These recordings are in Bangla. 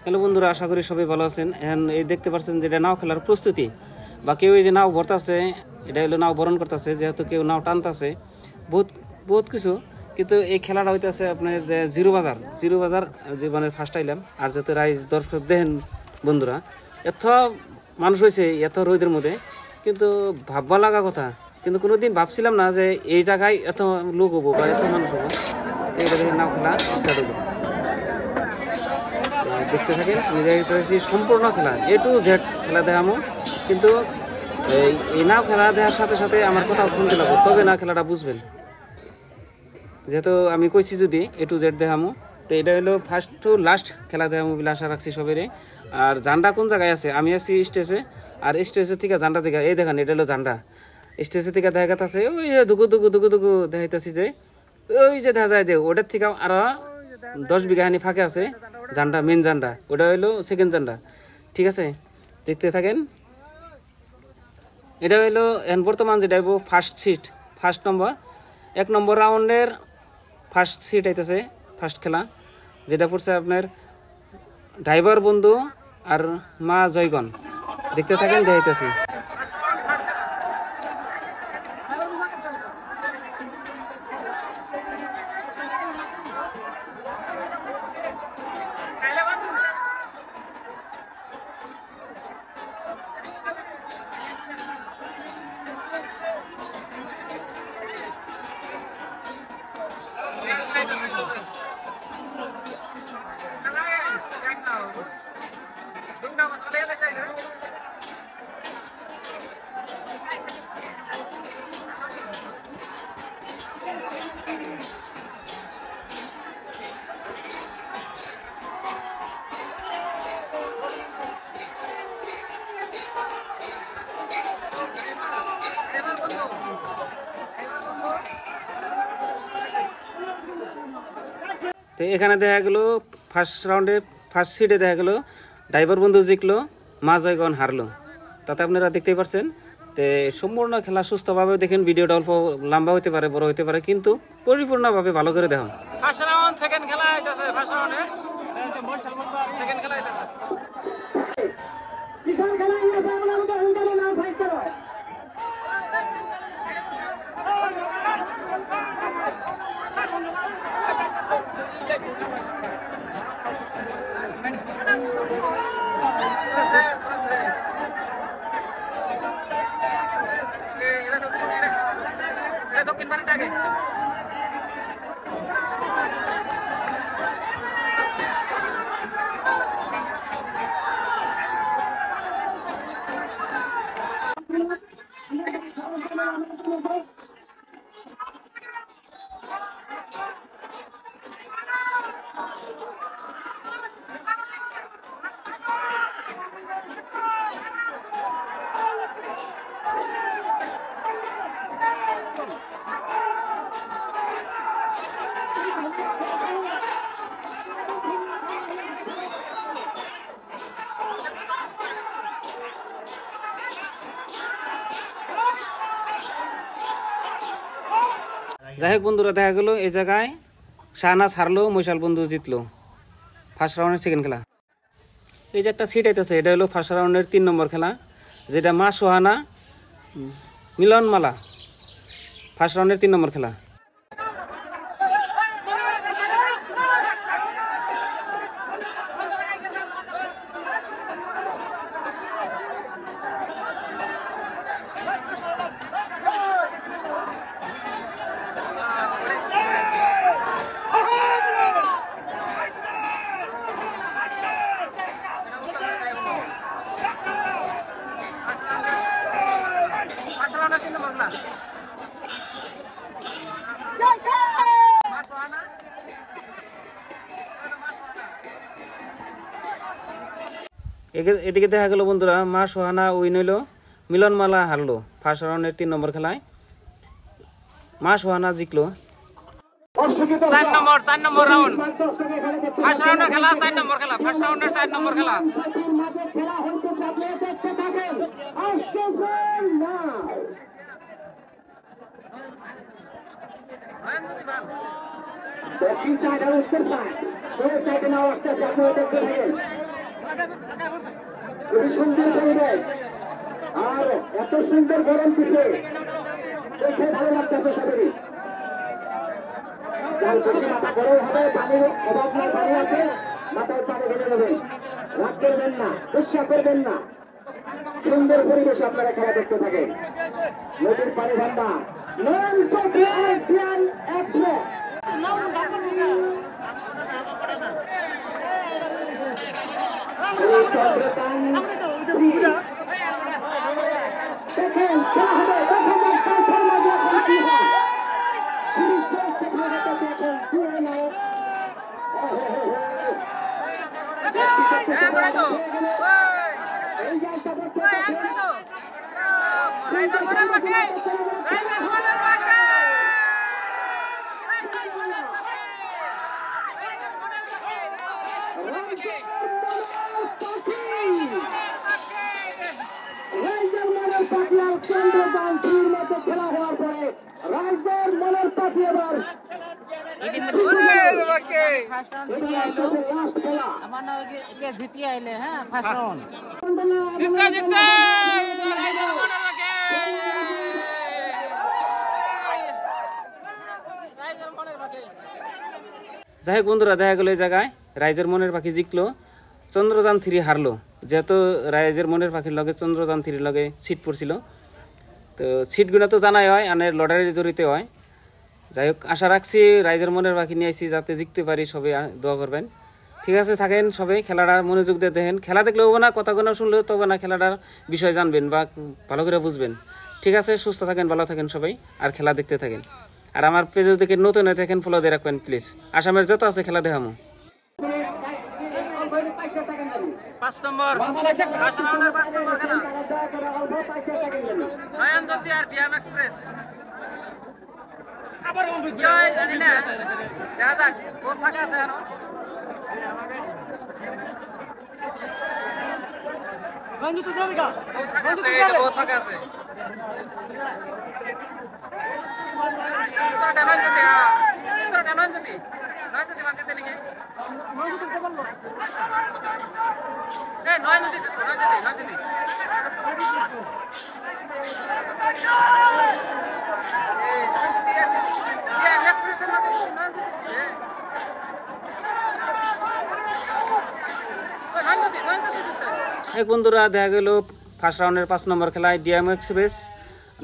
হ্যালো বন্ধুরা, আশা করি সবাই ভালো আছেন। এই দেখতে পাচ্ছেন যেটা নাও খেলার প্রস্তুতি, বা কেউ এই যে নাও ভরতাছে, এটা হলো নাও বরণ করতেছে, যেহেতু কেউ নাও টানতেছে, বহুত বহুত কিছু। কিন্তু এই খেলাটা হইতেছে আপনার যে জিরো বাজার জীবনের ফার্স্ট আইলাম। আর যাতে রাইজ দর্শক দেখেন বন্ধুরা, এত মানুষ হয়েছে এত রোদের মধ্যে, কিন্তু ভাববা লাগা কথা, কিন্তু কোনোদিন ভাবছিলাম না যে এই জায়গায় এত লোক হবো বা এত মানুষ হবো। এটা দেখে নাও খেলা স্টার্ট হবো, দেখতে থাকেন। আমি দেখতেছি সম্পূর্ণ খেলা A to Z খেলা দেখামো, কিন্তু এই নাও খেলা দেখার সাথে সাথে আমার কথাও শুনতে লাগবো, তবে না খেলাটা বুঝবেন। যেহেতু আমি কইছি যদি A to Z দেখামো, তো এটা হলো ফার্স্ট টু লাস্ট খেলা দেখামো বলে আশা রাখছি সবাই। আর জান্ডা কোন জায়গায় আছে, আমি আছি স্টেজে, আর স্টেজের থেকে জান্ডা জায়গা এই দেখেন, এটা হলো জান্ডা। স্টেজের থেকে দেখা গেছে ওই দুগু দেখাইতেছি যে ওই যে দেখা যায় দেখ, ওটার থেকে আরো 10 বিঘা হানি ফাঁকে আছে জান্ডা, মেন জান্ডা, ওটা হইলো সেকেন্ড জান্ডা। ঠিক আছে, দেখতে থাকেন। এটা হইলো বর্তমান যেটা ফার্স্ট সিট, ফার্স্ট নম্বর 1 নম্বর রাউন্ডের ফার্স্ট সিট আইতেছে, ফার্স্ট খেলা যেটা পড়ছে আপনার ড্রাইভার বন্ধু আর মা জয়গণ। দেখতে থাকেন, দেখাইতেছি। তো এখানে দেখা গেল ফার্স্ট রাউন্ডে ফার্স্ট সিটে দেখা গেল ড্রাইভার বন্ধু জিতলো, মা জয়গণ হারলো। তাতে আপনারা দেখতেই পাচ্ছেন। তো সম্পূর্ণ খেলা সুস্থভাবে দেখেন। ভিডিওটা অল্প লম্বা হতে পারে, বড় হতে পারে, কিন্তু পরিপূর্ণভাবে ভালো করে দেখুন। ফার্স্ট রাউন্ড সেকেন্ড খেলা হইতাছে, ফার্স্ট রাউন্ডে সেকেন্ড খেলা হইতাছে। যাই হোক বন্ধুরা, দেখা গেল এই জায়গায় শাহনাজ হারলো, মৈশাল বন্ধু জিতলো ফার্স্ট রাউন্ডের সেকেন্ড খেলা। এই যে একটা সিট আইতেছে, এটা হলো ফার্স্ট রাউন্ডের 3 নম্বর খেলা, যেটা মা সোহানা মিলনমালা, ফার্স্ট রাউন্ডের 3 নম্বর খেলা। এদিকে দেখা গেল বন্ধুরা, মা সোহানা উইন হইল, মিলনমালা হারলো ফার্স্ট রাউন্ডের 3 নম্বর খেলায়, মা সোহানা জিতলো। 4 নম্বর রাউন্ড, ফার্স্ট রাউন্ডের খেলা, 4 নম্বর খেলা, ফার্স্ট রাউন্ডের 4 নম্বর খেলা। দক্ষিণ সাইড আর উত্তর সাইড, দুই সাইডে নাও আসতেছে, আপনারা দেখতে থাকেন। খুবই সুন্দর পরিবেশ আর এত সুন্দর গরম দিছে দেখে ভালো লাগতেছে সবারই। যার বেশি মাথা গরম হবে, পানির অভাব নাই, পানি আছে, মাথায় পানি ঢেলে নেবেন, রাগ করবেন না, উৎসাহ করবেন না। সুন্দর পরিবেশে আপনারা খেলা দেখতে থাকেন। নদীর পানি ঠান্ডা, দেখেন খেলা হবে, চন্দ্রদান তীর মতো খেলা হওয়ার পরে রাইজার মনের পাখি এবার জিতি আইলে হ্যাঁ ফার্স্ট রাউন্ড যাই হোক বন্ধুরা, দেখা গেল এই জায়গায় রাইজের মনের পাখি জিতলো, চন্দ্রযান 3 হারলো। যেহেতু রাইজের মনের পাখির লগে চন্দ্রযান 3 লগে সিট পড়ছিল, তো সিটগুলো তো জানাই হয় আনের লটারি জড়িতে হয়। যাই হোক, আশা রাখছি রাইজের মনের পাখি নিয়ে আসছি যাতে জিততে পারি, সবাই দোয়া করবেন। ঠিক আছে, থাকেন সবাই, খেলাটা মনোযোগ দিয়ে দেখেন। খেলা দেখলে হবে না, কথাগুলো শুনলেও তো হবে না, খেলাটার বিষয় জানবেন বা ভালো করে বুঝবেন। ঠিক আছে, সুস্থ থাকেন, ভালো থাকেন সবাই, আর খেলা দেখতে থাকেন। আর আমার পেজে দেখে নতুন হয়ে থাকেন, ফলো দিয়ে রাখবেন প্লিজ। আসামের যত আছে খেলা দেখামো। 5 নম্বর খেলা নয়নজ্যোতি আর ডিএম এক্সপ্রেস। জানি না, দেখা যাক, বহুত ফাঁকা আছে আরো। বহুত ফাঁকা আছে। বন্ধুরা, দেখা গেল ফার্স্ট রাউন্ডের 5 নম্বর খেলায় ডিএম এক্সপ্রেস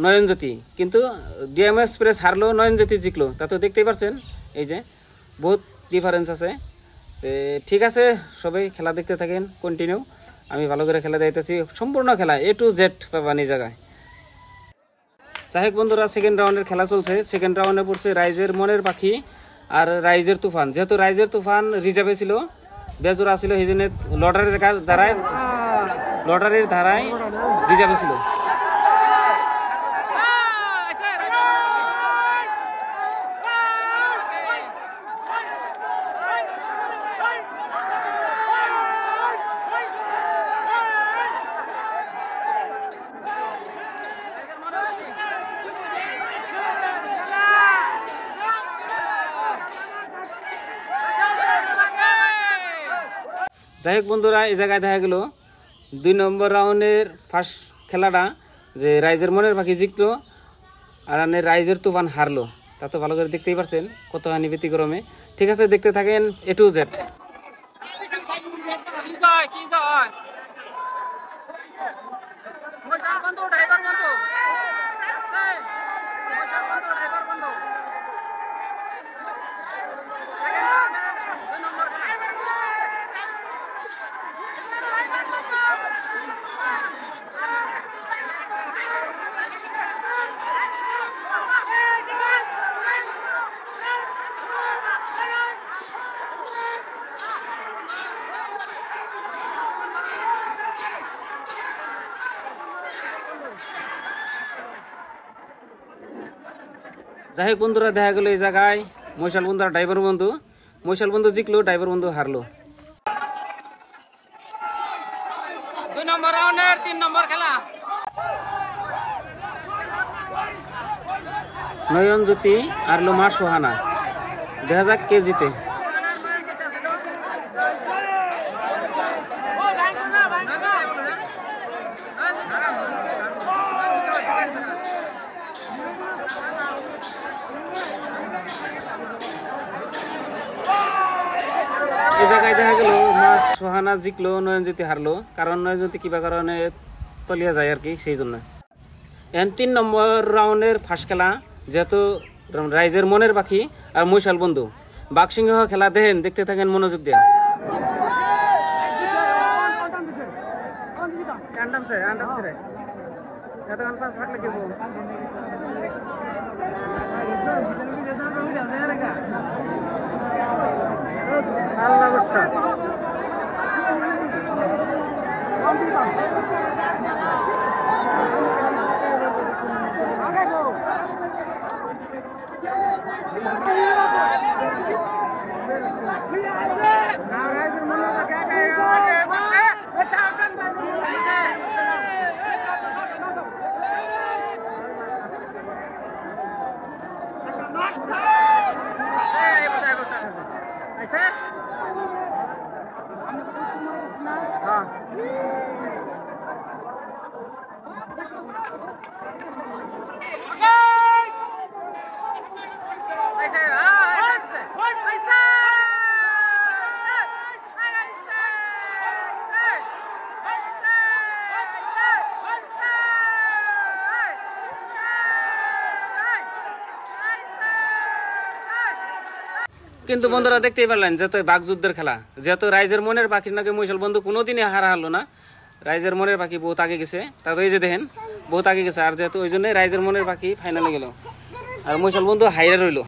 নয়নজ্যোতি, কিন্তু ডিএম এক্সপ্রেস হারলো, নয়নজ্যোতি জিতলো। তা তো দেখতেই পারছেন, এই যে বহুত ডিফারেন্স আছে। ঠিক আছে, সবাই খেলা দেখতে থাকেন কন্টিনিউ। আমি ভালো করে খেলা দেখতেছি, সম্পূর্ণ খেলা A to Z পাবেন এই জায়গায়। যাই হোক বন্ধুরা, সেকেন্ড রাউন্ডের খেলা চলছে। সেকেন্ড রাউন্ডে পড়ছে রাইজের মনের পাখি আর রাইজের তুফান। যেহেতু রাইজের তুফান রিজার্ভে ছিল, বেজোড়া ছিল, সেই জন্য লটারির ধারায় রিজার্ভে ছিল। যাই হোক বন্ধুরা, এই জায়গায় দেখা গেল 2 নম্বর রাউন্ডের ফার্স্ট খেলাটা যে রাইজের মনের পাখি জিতলো আর রাইজের তুফান হারলো। তা তো ভালো করে দেখতেই পারছেন কত হানি ব্যতিক্রমে। ঠিক আছে, দেখতে থাকেন A to Z। যাই হোক বন্ধুরা, দেখা গেল এই জায়গায় মৈশাল বন্ধু আর ড্রাইভার বন্ধু। মৈশাল বন্ধু জিতলো, ড্রাইভার বন্ধু হারলো। 2 নম্বর রাউন্ডের 3 নম্বর খেলা নয়নজ্যোতি আর মা সোহানা। দেখা যাক কে জিতে। খেলায় দেখা গেল মাস সোহানা জিতলো, নয়নজ্যোতি হারলো, কারণ নয়নজ্যোতি কিবা কারণে তলিয়া যায় আর কি, সেই জন্য। এখন 3 নম্বর রাউন্ডের ফার্স্ট খেলা, যেহেতু রাইজের মনের পাখি আর মৈশাল বন্ধু বাঘসিংহ খেলা দেখেন, দেখতে থাকেন মনোযোগ দিয়ে। কিন্তু বন্ধুরা দেখতেই পারলেন, যেহেতু বাঘযুদ্ধের খেলা, যেহেতু রাইজের মনের পাখির নাকি মৈশাল বন্ধু কোনোদিনই হারা হলো না, রাইজের মনের পাখি বহুত আগে গেছে, তারপর এই যে দেখেন বহুত আগে গেছে, আর যেহেতু ওই জন্য রাইজের মনের পাখি ফাইনালে গেল আর মৈশাল বন্ধু হাইরে রইল।